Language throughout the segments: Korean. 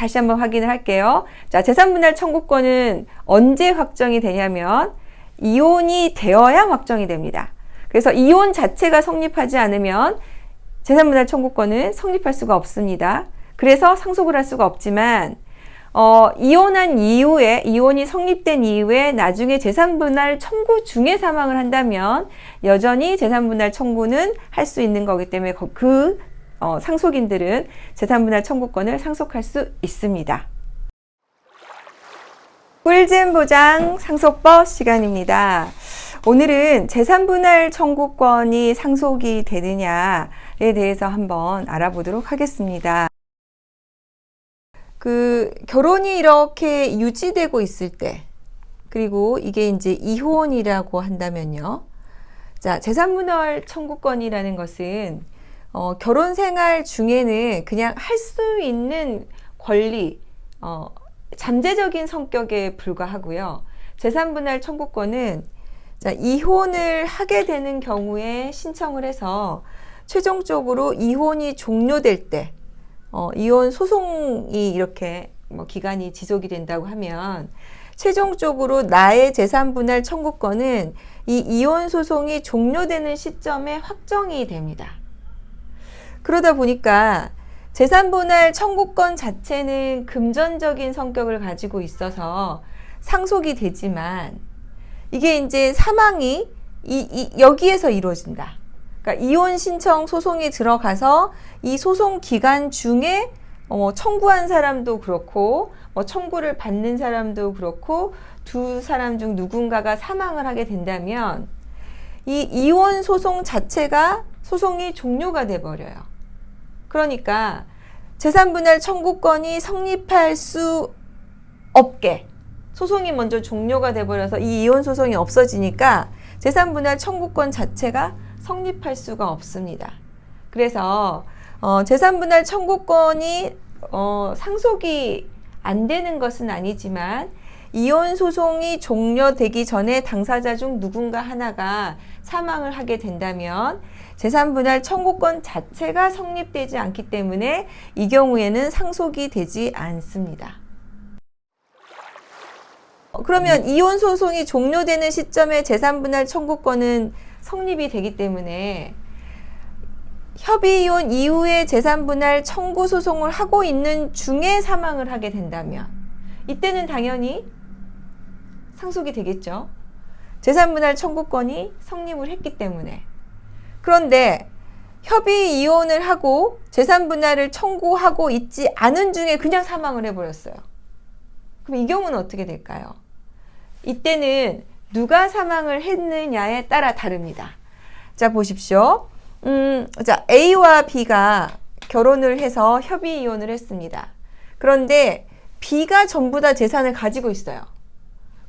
다시 한번 확인을 할게요. 자, 재산분할 청구권은 언제 확정이 되냐면 이혼이 되어야 확정이 됩니다. 그래서 이혼 자체가 성립하지 않으면 재산분할 청구권은 성립할 수가 없습니다. 그래서 상속을 할 수가 없지만 이혼한 이후에, 이혼이 성립된 이후에 나중에 재산분할 청구 중에 사망을 한다면 여전히 재산분할 청구는 할 수 있는 거기 때문에 상속인들은 재산분할 청구권을 상속할 수 있습니다. 꿀잼 보장 상속법 시간입니다. 오늘은 재산분할 청구권이 상속이 되느냐에 대해서 한번 알아보도록 하겠습니다. 결혼이 이렇게 유지되고 있을 때, 그리고 이게 이제 이혼이라고 한다면요. 자, 재산분할 청구권이라는 것은 결혼 생활 중에는 그냥 할 수 있는 권리, 잠재적인 성격에 불과하고요. 재산분할 청구권은 자, 이혼을 하게 되는 경우에 신청을 해서 최종적으로 이혼이 종료될 때, 이혼 소송이 이렇게 기간이 지속이 된다고 하면 최종적으로 나의 재산분할 청구권은 이 이혼 소송이 종료되는 시점에 확정이 됩니다. 그러다 보니까 재산분할 청구권 자체는 금전적인 성격을 가지고 있어서 상속이 되지만 이게 이제 사망이 여기에서 이루어진다. 그러니까 이혼 신청 소송이 들어가서 이 소송 기간 중에 청구한 사람도 그렇고 청구를 받는 사람도 그렇고 두 사람 중 누군가가 사망을 하게 된다면 이 이혼 소송 자체가 소송이 종료가 돼 버려요. 그러니까 재산분할 청구권이 성립할 수 없게 소송이 먼저 종료가 돼 버려서 이 이혼 소송이 없어지니까 재산분할 청구권 자체가 성립할 수가 없습니다. 그래서 재산분할 청구권이 상속이 안 되는 것은 아니지만 이혼 소송이 종료되기 전에 당사자 중 누군가 하나가 사망을 하게 된다면 재산분할 청구권 자체가 성립되지 않기 때문에 이 경우에는 상속이 되지 않습니다. 그러면 이혼 소송이 종료되는 시점에 재산분할 청구권은 성립이 되기 때문에 협의이혼 이후에 재산분할 청구 소송을 하고 있는 중에 사망을 하게 된다면 이때는 당연히 상속이 되겠죠. 재산분할 청구권이 성립을 했기 때문에. 그런데 협의 이혼을 하고 재산분할을 청구하고 있지 않은 중에 그냥 사망을 해버렸어요. 그럼 이 경우는 어떻게 될까요? 이때는 누가 사망을 했느냐에 따라 다릅니다. 자, 보십시오. 자, A와 B가 결혼을 해서 협의 이혼을 했습니다. 그런데 B가 전부 다 재산을 가지고 있어요.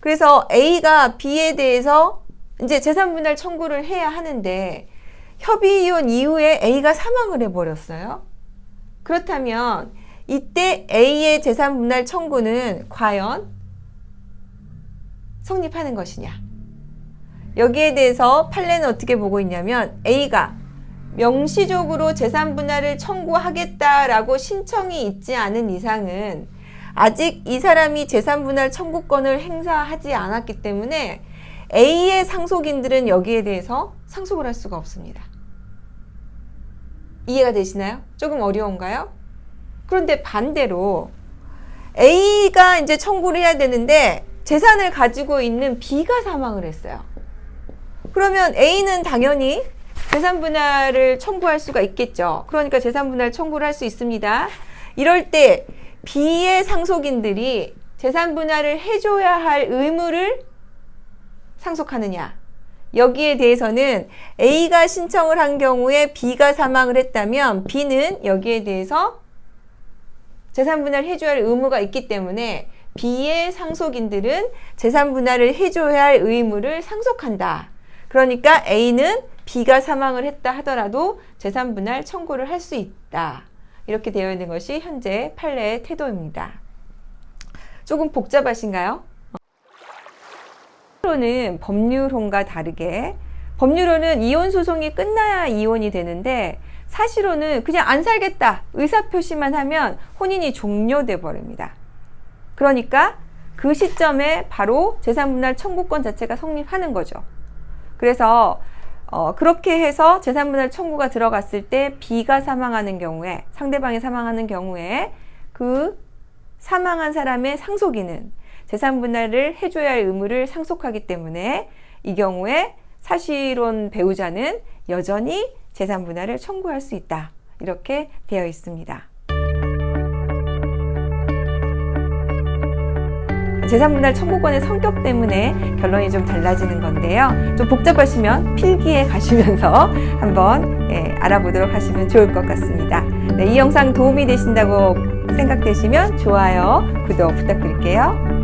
그래서 A가 B에 대해서 이제 재산분할 청구를 해야 하는데 협의 이혼 이후에 A가 사망을 해버렸어요. 그렇다면 이때 A의 재산분할 청구는 과연 성립하는 것이냐? 여기에 대해서 판례는 어떻게 보고 있냐면 A가 명시적으로 재산분할을 청구하겠다라고 신청이 있지 않은 이상은 아직 이 사람이 재산분할 청구권을 행사하지 않았기 때문에 A의 상속인들은 여기에 대해서 상속을 할 수가 없습니다. 이해가 되시나요? 조금 어려운가요? 그런데 반대로 A가 이제 청구를 해야 되는데 재산을 가지고 있는 B가 사망을 했어요. 그러면 A는 당연히 재산분할을 청구할 수가 있겠죠. 그러니까 재산분할 청구를 할 수 있습니다. 이럴 때 B의 상속인들이 재산분할을 해줘야 할 의무를 상속하느냐? 여기에 대해서는 A가 신청을 한 경우에 B가 사망을 했다면 B는 여기에 대해서 재산분할을 해줘야 할 의무가 있기 때문에 B의 상속인들은 재산분할을 해줘야 할 의무를 상속한다. 그러니까 A는 B가 사망을 했다 하더라도 재산분할 청구를 할 수 있다. 이렇게 되어 있는 것이 현재 판례의 태도입니다. 조금 복잡하신가요? 법률로는 법률혼과 다르게 법률혼은 이혼 소송이 끝나야 이혼이 되는데 사실로는 그냥 안 살겠다 의사표시만 하면 혼인이 종료돼 버립니다. 그러니까 그 시점에 바로 재산분할 청구권 자체가 성립하는 거죠. 그래서 그렇게 해서 재산분할 청구가 들어갔을 때 B가 사망하는 경우에, 상대방이 사망하는 경우에 그 사망한 사람의 상속인은 재산분할을 해줘야 할 의무를 상속하기 때문에 이 경우에 사실혼 배우자는 여전히 재산분할을 청구할 수 있다. 이렇게 되어 있습니다. 재산분할 청구권의 성격 때문에 결론이 좀 달라지는 건데요. 좀 복잡하시면 필기에 가시면서 한번 알아보도록 하시면 좋을 것 같습니다. 네, 이 영상 도움이 되신다고 생각되시면 좋아요, 구독 부탁드릴게요.